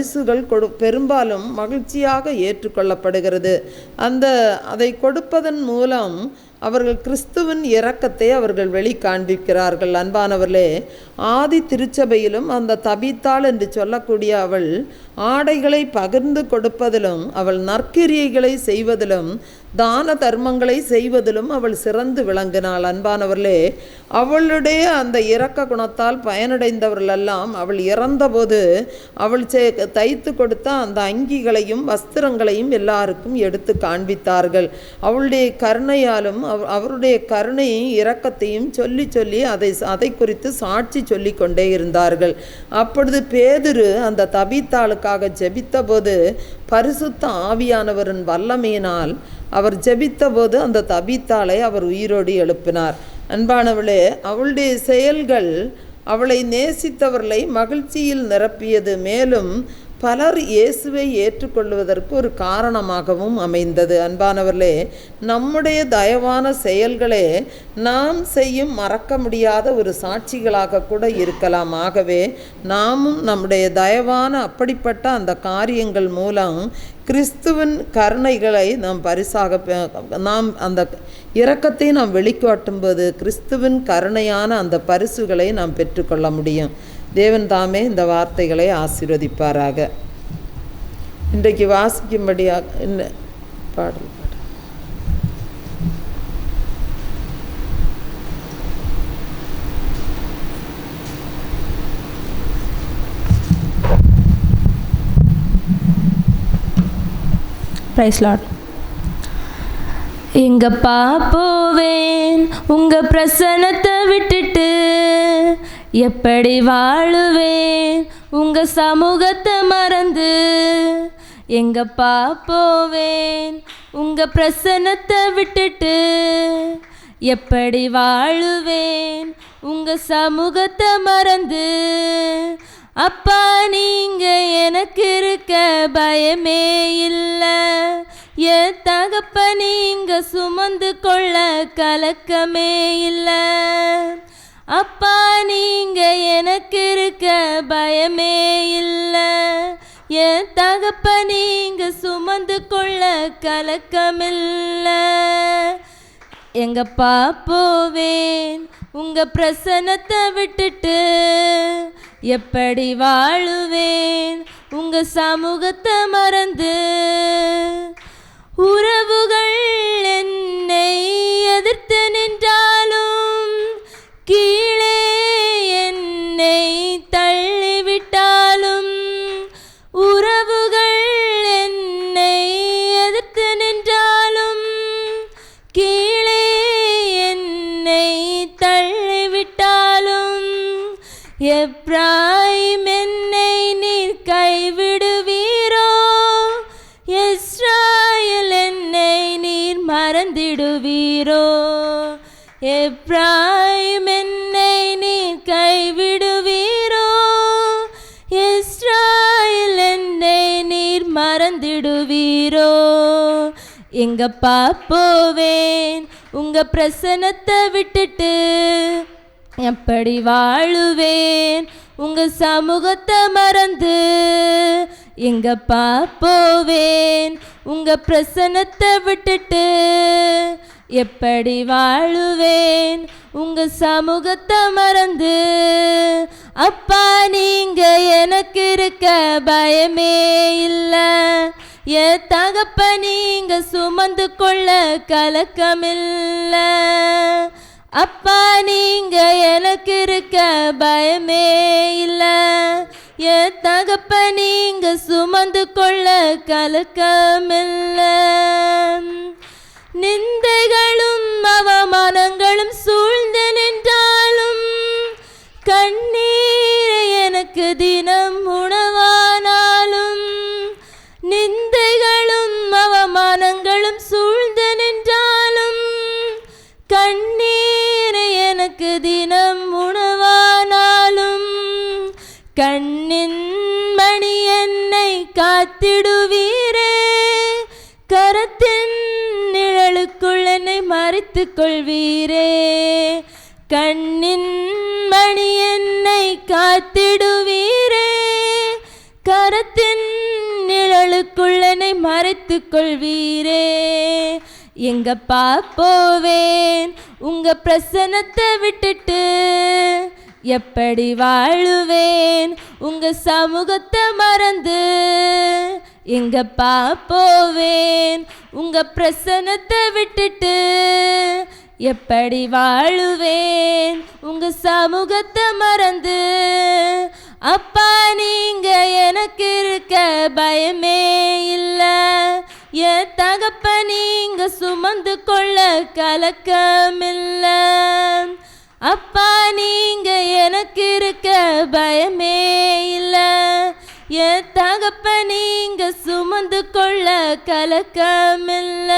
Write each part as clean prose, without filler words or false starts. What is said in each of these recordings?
பரிசுகள் பெரும்பாலும் மகிழ்ச்சியாக ஏற்றுக்கொள்ளப்படுகிறது. அதை கொடுப்பதன் மூலம் அவர்கள் கிறிஸ்துவின் இரக்கத்தை அவர்கள் வெளிக்காண்பிக்கிறார்கள். அன்பானவர்களே, ஆதி திருச்சபையிலும் அந்த தபித்தாள் என்று சொல்லக்கூடிய அவள் ஆடைகளை பகிர்ந்து கொடுப்பதிலும், அவள் நற்கிரியைகளை செய்வதிலும், தான தர்மங்களை செய்வதிலும் அவள் சிறந்து விளங்கினாள். அன்பானவர்களே, அவளுடைய அந்த இரக்க குணத்தால் பயனடைந்தவர்களெல்லாம் அவள் இறந்தபோது அவள் தைத்து கொடுத்த அந்த அங்கிகளையும் வஸ்திரங்களையும் எல்லாருக்கும் எடுத்து காண்பித்தார்கள். அவளுடைய கருணையாலும் அவருடைய கருணையும் இரக்கத்தையும் சொல்லி சொல்லி அதை குறித்து சாட்சி சொல்லி கொண்டே இருந்தார்கள். அப்பொழுது பேதுரு அந்த தபித்தாளுக்காக ஜெபித்த போது பரிசுத்த ஆவியானவரின் வல்லமையினால் அவர் ஜெபித்த போது அந்த தபித்தாளை அவர் உயிரோடு எழுப்பினார். அன்பானவளே, அவளுடைய செயல்கள் அவளை நேசித்தவர்களை மகிழ்ச்சியில் நிரப்பியது. மேலும் பலர் இயேசுவை ஏற்றுக்கொள்வதற்கு ஒரு காரணமாகவும் அமைந்தது. அன்பானவர்களே, நம்முடைய தயவான செயல்களே நாம் செய்யும் மறக்க முடியாத ஒரு சாட்சிகளாக கூட இருக்கலாம். ஆகவே நாமும் நம்முடைய தயவான அப்படிப்பட்ட அந்த காரியங்கள் மூலம் கிறிஸ்துவின் கருணைகளை நாம் அந்த இரக்கத்தை நாம் வெளிக்காட்டும்போது கிறிஸ்துவின் கருணையான அந்த பரிசுகளை நாம் பெற்றுக்கொள்ள முடியும். தேவன் தாமே இந்த வார்த்தைகளை ஆசீர்வதிப்பாராக. இன்றைக்கு வாசிக்கும்படியாக பாடல் பிரைஸ் லார்ட். எங்கப்பா போவேன் உங்க பிரசன்னத்தை விட்டுட்டு, எப்படி வாழுவேன் உங்க சமூகத்தை மறந்து. எங்கப்பா போவேன் உங்க பிரசன்னத்தை விட்டுட்டு, எப்படி வாழுவேன் உங்க சமூகத்தை மறந்து. அப்பா நீங்க எனக்கு இருக்க பயமே இல்லை, என் தகப்ப நீங்க சுமந்து கொள்ள கலக்கமே இல்லை. அப்பா நீங்க எனக்கு இருக்க பயமே இல்லை, என் தகப்ப நீங்க சுமந்து கொள்ள கலக்கமில்லை. எங்கப்பா போவேன் உங்க பிரசன்னத்தை விட்டுட்டு, எப்படி வாழுவேன் உங்க சமூகத்தை மறந்து. உறவுகள் என்னை எதிர்த்து நின்றாலும், கீழே என்னை தள்ளிவிட்டாலும், உறவுகள் என்னை எதிர்த்து நின்றாலும், கீழே என்னை தள்ளிவிட்டாலும், எப்ராயிம் என்னை நீர் கைவிடுவீரோ, இஸ்ராயேல் என்னை நீர் மறந்திடுவீரோ. எப்ராயிம் என்னை நீர் கைவிடுவீரோ, இஸ்ராயேல் என்னை நீர் மறந்திடுவீரோ. எங்கப்பா போவேன் உங்க பிரசன்னத்தை விட்டுட்டு, எப்படி வாழுவேன் உங்க சமூகத்தை மறந்து. எங்கப்பா போவேன் உங்க பிரசன்னத்தை விட்டுட்டு, எப்படி வாழுவேன் உங்க சமூகத்தை மறந்து. அப்பா நீங்க எனக்கு இருக்க பயமே இல்லை, என் தகப்ப நீங்க சுமந்து கொள்ள கலக்கமில்லை. அப்பா நீங்க எனக்கு இருக்க பயமே இல்லை, என் தகப்ப நீங்க சுமந்து கொள்ள கலக்கமில்லை. நிந்தைகளும் அவமானங்களும் சூழ்ந்து நின்றாலும், கண்ணீரை எனக்கு தினம் உணவானாலும், நிந்தைகளும் அவமானங்களும் சூழ்ந்து நின்றாலும், கண்ணீரை எனக்கு தினம் உணவானாலும், கண்ணின் மணி என்னை காத்திடுவீரே, கரத்தின் நிழலுக்குள் என்னை மறைத்து கொள்வீரே. கண்ணின் மணி என்னை காத்திடுவீரே, கரத்தின் நிழலுக்குள்ளனை மறைத்துக் கொள்வீரே. எங்கப்பா போவேன் உங்க பிரசன்னத்தை விட்டுட்டு, எப்படி வாழுவேன் உங்க சமூகத்தை மறந்து. எங்கப்பா போவேன் உங்க பிரசன்னத்தை விட்டுட்டு, எப்படி வாழுவேன் உங்க சமூகத்தை மறந்து. அப்பா நீங்க எனக்கு இருக்க பயமே இல்லை, என் தகப்ப நீங்க சுமந்து கொள்ள கலக்கமில்ல. அப்பா நீங்க எனக்கு இருக்க பயமே இல்லை, என் தகப்ப நீங்க சுமந்து கொள்ள கலக்கமில்ல.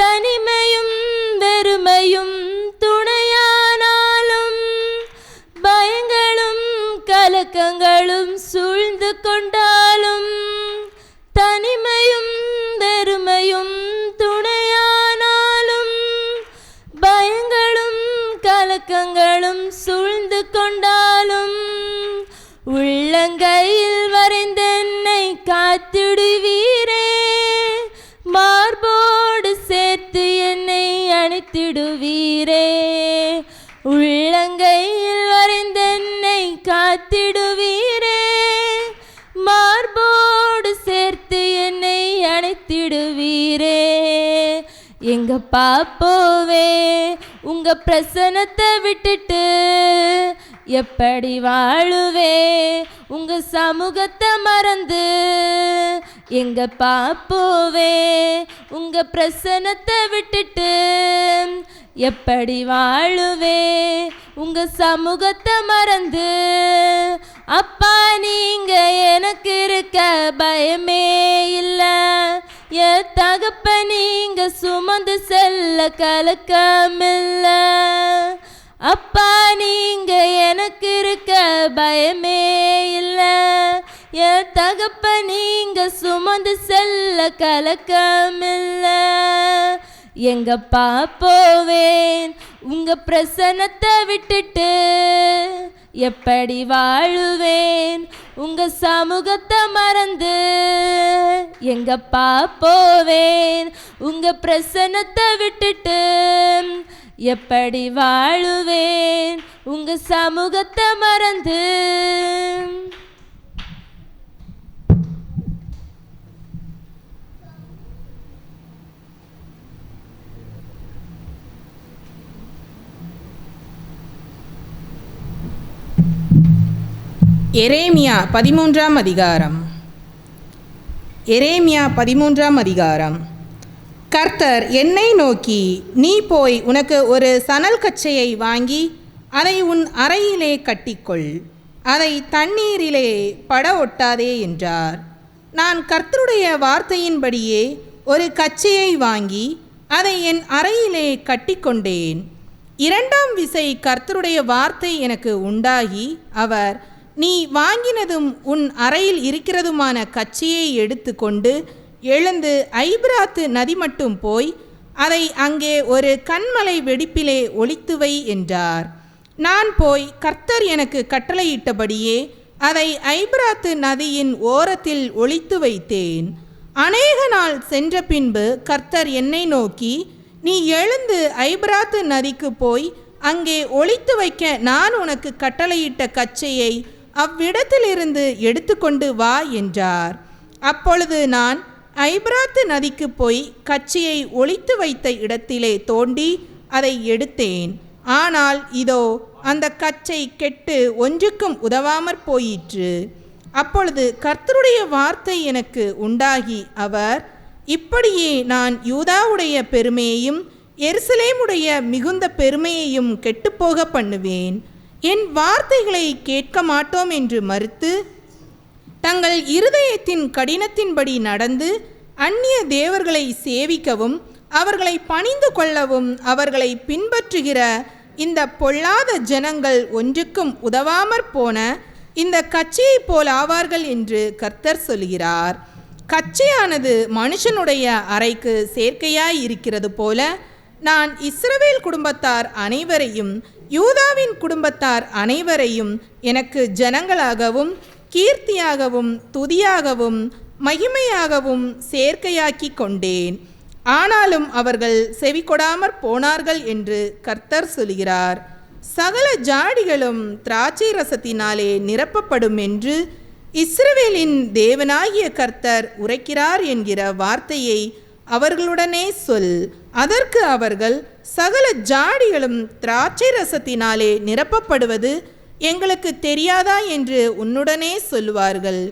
தனிமையும் வெறுமையும் துணையானாலும், பயங்களும் கலக்கங்களும் சூழ்ந்து கொண்டாலும், தனிமையும் வெறுமையும் துணையானாலும், பயங்களும் கலக்கங்களும் சூழ்ந்து கொண்டாலும், உள்ளங்கையில் வரைந்தென்னை காத்திடுவீரே. மார்போடு சேர்த்து என்னை அணைத்திடுவீரே. உள்ளங்கையில் வரைந்தென்னை காத்திடுவீரே. மார்போடு சேர்த்து என்னை அணைத்திடுவீரே. எங்கப்பா போவே உங்க பிரசன்னத்தை விட்டுட்டு, எப்படி வாழுவே உங்க சமூகத்தை மறந்து. எங்கப்பா போவே உங்க பிரசன்னத்தை விட்டுட்டு, எப்படி வாழுவே உங்க சமூகத்தை மறந்து. அப்பா நீங்க எனக்கு இருக்க பயமே இல்லை, என் தகப்ப நீங்க சுமந்து செல்ல கலக்கமில்ல. அப்பா நீங்க எனக்கு இருக்க பயமே இல்லை, என் தகப்ப நீங்க சுமந்து செல்ல கலக்கமில்ல. எங்கப்பா போவேன் உங்க பிரசன்னத்தை விட்டுட்டு, எப்படி வாழுவேன் உங்க சமூகத்தை மறந்து. எங்கப்பா போவேன் உங்க பிரசன்னத்தை விட்டுட்டு, எப்படி வாழுவேன் உங்க சமூகத்தை மறந்து. எரேமியா 13ஆம் அதிகாரம். எரேமியா 13ஆம் அதிகாரம். கர்த்தர் என்னை நோக்கி, நீ போய் உனக்கு ஒரு சணல் கச்சையை வாங்கி அதை உன் அறையிலே கட்டிக்கொள், அதை தண்ணீரிலே பட ஒட்டாதே என்றார். நான் கர்த்தருடைய வார்த்தையின்படியே ஒரு கச்சையை வாங்கி அதை என் அறையிலே கட்டிக்கொண்டேன். 2ஆம் விசை கர்த்தருடைய வார்த்தை எனக்கு உண்டாகி, அவர், நீ வாங்கினதும் உன் அறையில் இருக்கிறதுமான கச்சையை எடுத்து கொண்டு எழுந்து ஐபிராத்து நதி மட்டும் போய் அதை அங்கே ஒரு கன்மலை வெடிப்பிலே ஒளித்து வை என்றார். நான் போய் கர்த்தர் எனக்கு கட்டளையிட்டபடியே அதை ஐபிராத்து நதியின் ஓரத்தில் ஒளித்து வைத்தேன். அநேக நாள் சென்ற பின்பு கர்த்தர் என்னை நோக்கி, நீ எழுந்து ஐபிராத்து நதிக்கு போய் அங்கே ஒளித்து வைக்க நான் உனக்கு கட்டளையிட்ட கச்சையை அவ்விடத்திலிருந்து எடுத்துக்கொண்டு வா என்றார். அப்பொழுது நான் ஐபிராத்து நதிக்கு போய் கச்சையை ஒளித்து வைத்த இடத்திலே தோண்டி அதை எடுத்தேன். ஆனால் இதோ அந்த கச்சை கெட்டு ஒன்றுக்கும் உதவாமற் போயிற்று. அப்பொழுது கர்த்தருடைய வார்த்தை எனக்கு உண்டாகி, அவர், இப்படியே நான் யூதாவுடைய பெருமையையும் எருசலேமுடைய மிகுந்த பெருமையையும் கெட்டுப்போக பண்ணுவேன். என் வார்த்தைகளை கேட்க மாட்டோம் என்று மறுத்து தங்கள் இருதயத்தின் கடினத்தின்படி நடந்து அந்நிய தேவர்களை சேவிக்கவும் அவர்களை பணிந்து கொள்ளவும் அவர்களை பின்பற்றுகிற இந்த பொல்லாத ஜனங்கள் ஒன்றுக்கும் உதவாமற் போன இந்த கச்சையை போல் ஆவார்கள் என்று கர்த்தர் சொல்கிறார். கச்சையானது மனுஷனுடைய அறைக்கு சேர்க்கையாய் இருக்கிறது போல நான் இஸ்ரவேல் குடும்பத்தார் அனைவரையும் யூதாவின் குடும்பத்தார் அனைவரையும் எனக்கு ஜனங்களாகவும் கீர்த்தியாகவும் துதியாகவும் மகிமையாகவும் சேர்க்கையாக்கி கொண்டேன். ஆனாலும் அவர்கள் செவிகொடாமற் போனார்கள் என்று கர்த்தர் சொல்கிறார். சகல ஜாடிகளும் திராட்சை ரசத்தினாலே நிரப்பப்படும் என்று இஸ்ரவேலின் தேவனாகிய கர்த்தர் உரைக்கிறார் என்கிற வார்த்தையை அவர்களுடனே சொல். அதற்கு அவர்கள், சகல ஜாடிகளும் திராட்சை ரசத்தினாலே நிரப்பப்படுவது எங்களுக்கு தெரியாதா என்று உன்னுடனே சொல்லுவார்கள்.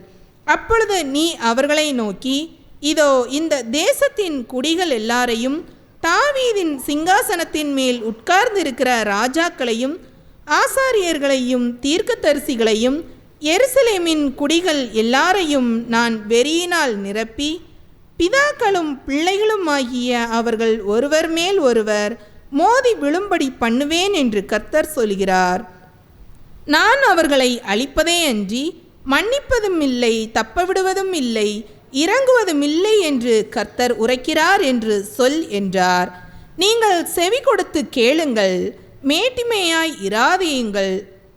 அப்பொழுது நீ அவர்களை நோக்கி, இதோ இந்த தேசத்தின் குடிகள் எல்லாரையும், தாவீதின் சிங்காசனத்தின் மேல் உட்கார்ந்திருக்கிற ராஜாக்களையும் ஆசாரியர்களையும் தீர்க்கதரிசிகளையும் எருசலேமின் குடிகள் எல்லாரையும் நான் வெறியினால் நிரப்பி, பிதாக்களும் பிள்ளைகளுமாகிய அவர்கள் ஒருவர் மேல் ஒருவர் மோதி விழும்படி பண்ணுவேன் என்று கர்த்தர் சொல்கிறார். நான் அவர்களை அழிப்பதே அன்றி மன்னிப்பதும் இல்லை, தப்பவிடுவதும் இல்லை, இறங்குவதும் இல்லை என்று கர்த்தர் உரைக்கிறார் என்று சொல் என்றார். நீங்கள் செவி கொடுத்து கேளுங்கள், மேட்டிமையாய் இராதேயுங்கள்.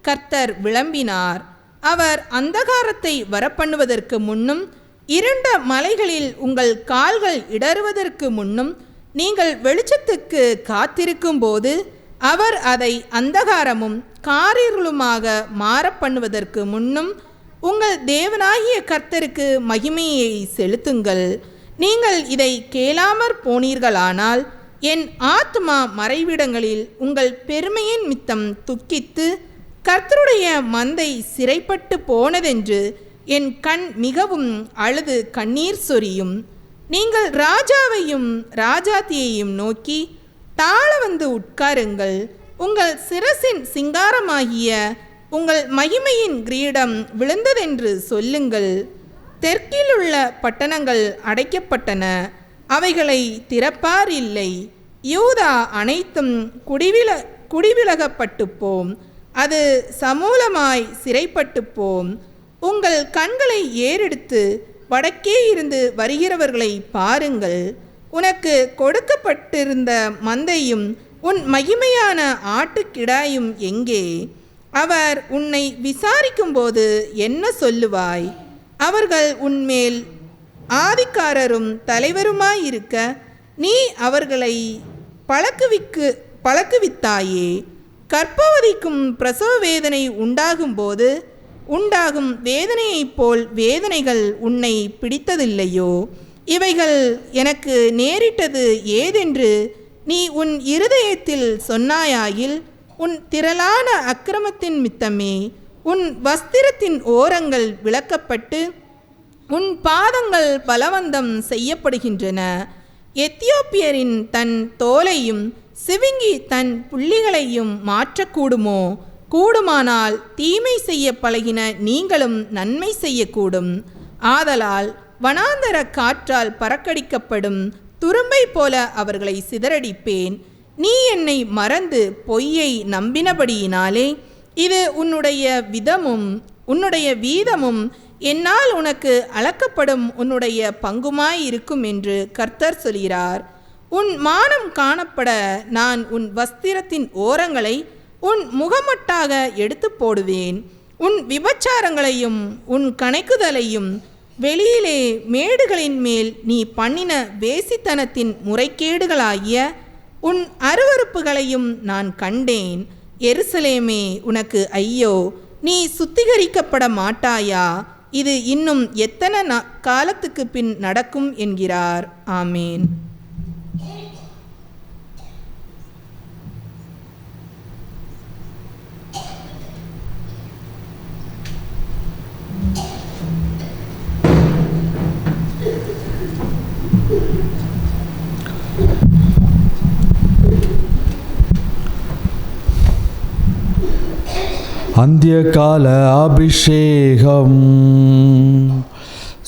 கர்த்தர் விளம்பினார். அவர் அந்தகாரத்தை வரப்பண்ணுவதற்கு முன்னும் இருண்ட மலைகளில் உங்கள் கால்கள் இடறுவதற்கு முன்னும் நீங்கள் வெளிச்சத்துக்கு காத்திருக்கும் போது அவர் அதை அந்தகாரமும் காரிருளுமாக மாறப்பண்ணுவதற்கு முன்னும் உங்கள் தேவனாகிய கர்த்தருக்கு மகிமையை செலுத்துங்கள். நீங்கள் இதை கேளாமற் போனீர்களானால் என் ஆத்மா மறைவிடங்களில் உங்கள் பெருமையின் மித்தம் துக்கித்து, கர்த்தருடைய மந்தை சிறைப்பட்டு போனதென்று என் கண் மிகவும் அழுது கண்ணீர் சொரியும். நீங்கள் ராஜாவையும் ராஜாத்தியையும் நோக்கி, தாழ வந்து உட்காருங்கள், உங்கள் சிரசின் சிங்காரமாகிய உங்கள் மகிமையின் கிரீடம் விழுந்ததென்று சொல்லுங்கள். தெற்கிலுள்ள பட்டணங்கள் அடைக்கப்பட்டன, அவைகளை திறப்பார் இல்லை. யூதா அனைத்தும் குடிவிலகப்பட்டு போம், அது சமூலமாய் சிறைப்பட்டு போம். உங்கள் கண்களை ஏறெடுத்து வடக்கே இருந்து வருகிறவர்களை பாருங்கள். உனக்கு கொடுக்கப்பட்டிருந்த மந்தையும் உன் மகிமையான ஆட்டுக்கிடாயும் எங்கே? அவர் உன்னை விசாரிக்கும்போது என்ன சொல்லுவாய்? அவர்கள் உன்மேல் ஆதிக்காரரும் தலைவருமாயிருக்க நீ அவர்களை பழக்குவித்தாயே. கர்ப்பவதிக்கும் பிரசவ வேதனை உண்டாகும்போது உண்டாகும் வேதனையைப் போல் வேதனைகள் உன்னை பிடித்ததில்லையோ? இவைகள் எனக்கு நேரிட்டது ஏதென்று நீ உன் இருதயத்தில் சொன்னாயாயில், உன் திரளான அக்கிரமத்தின் மித்தமே உன் வஸ்திரத்தின் ஓரங்கள் விலக்கப்பட்டு உன் பாதங்கள் பலவந்தம் செய்யப்படுகின்றன. எத்தியோப்பியரின் தன் தோலையும் சிவிங்கி தன் புள்ளிகளையும் மாற்றக்கூடுமோ? கூடுமானால் தீமை செய்ய பழகின நீங்களும் நன்மை செய்யக்கூடும். ஆதலால் வனாந்தர காற்றால் பறக்கடிக்கப்படும் துரும்பை போல அவர்களை சிதறடிப்பேன். நீ என்னை மறந்து பொய்யை நம்பினபடியினாலே இது உன்னுடைய வீதமும் என்னால் உனக்கு அளக்கப்படும் உன்னுடைய பங்குமாயிருக்கும் என்று கர்த்தர் சொல்கிறார். உன் மானம் காணப்பட நான் உன் வஸ்திரத்தின் ஓரங்களை உன் முகமட்டாக எடுத்து போடுவேன். உன் விபச்சாரங்களையும் உன் கணைக்குதலையும் வெளியிலே மேடுகளின் மேல் நீ பண்ணின வேசித்தனத்தின் முறைகேடுகளாகிய உன் அருவருப்புகளையும் நான் கண்டேன். எருசலேமே, உனக்கு ஐயோ! நீ சுத்திகரிக்கப்பட மாட்டாயா? இது இன்னும் எத்தனை காலத்துக்கு பின் நடக்கும் என்கிறார். ஆமேன். அந்தியகால அபிஷேகம்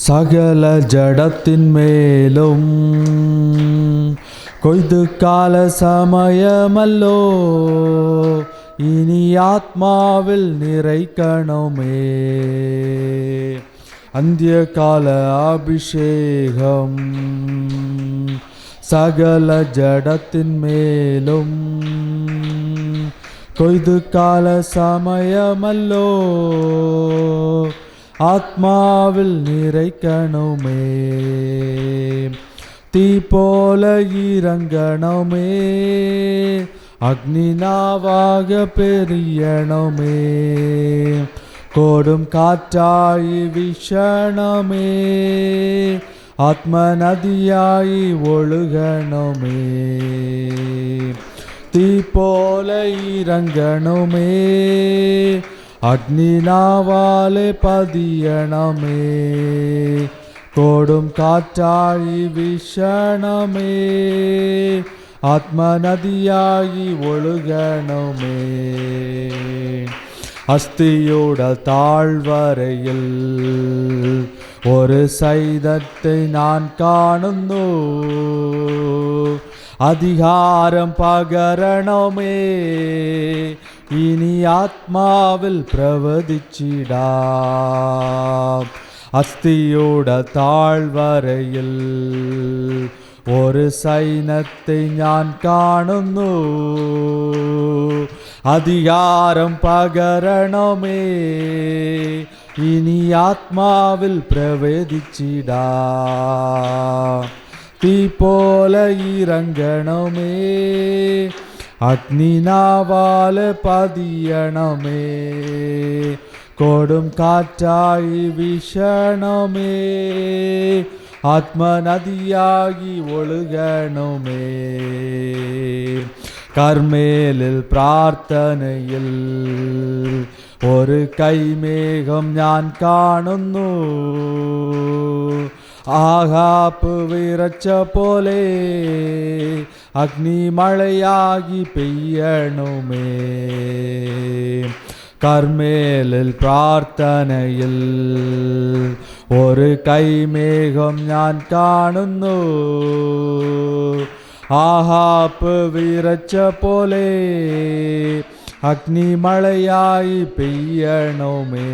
சகல ஜடத்தின் மேலும் கொய்து கால சமயமல்லோ, இனி ஆத்மாவில் நிறைக்கணுமே. அந்தியகால அபிஷேகம் சகல ஜடத்தின் மேலும் கொய்து கால சமயமல்லோ, ஆத்மாவில் நிறைக்கணுமே. தீ போல இறங்கணுமே, அக்னி நாவாக பெரியணுமே, கோடும் காற்றாய் வீசணுமே, ஆத்ம நதியாய் ஒழுகணுமே. தீ போல இறங்கணுமே, அக்னி நாவாலே பதியணுமே, கோடும் காற்றாய் வீசணுமே, ஆத்ம நதியாகி ஒழுகணுமே. அஸ்தியோட தாழ்வரையில் ஒரு சைதத்தை நான் காணுന്നു, அதிகாரம் பகரணமே, இனி ஆத்மாவில் பிரவதிச்சிடா. அஸ்தியோட தாழ்வரையில் ஒரு സൈന്യത്തെ ഞാൻ കാണുന്നു, അധികാരം പകരണമേ, ഇനി ആത്മാവിൽ പ്രവേശിച്ചിടാം. തീ പോലെ ഇറങ്ങണമേ, അഗ്നിനാവാൽ പതിയണമേ, കൊടും കാറ്റായി വീശണമേ, ആത്മനദിയാകി ഒഴുകണമേ. കർമ്മേലിൽ പ്രാർത്ഥനയിൽ ഒരു കൈമേഘം ഞാൻ കാണുന്നു, ആഹാപ്പ് വിറച്ച പോലെ അഗ്നിമഴയാകി പെയ്യണമേ. കർമ്മേലിൽ പ്രാർത്ഥനയിൽ ഒരു കൈമേഘം ഞാൻ കാണുന്നു, ആഹാപ്പ് വിറച്ച പോലെ അഗ്നിമഴയായി പെയ്യണമേ.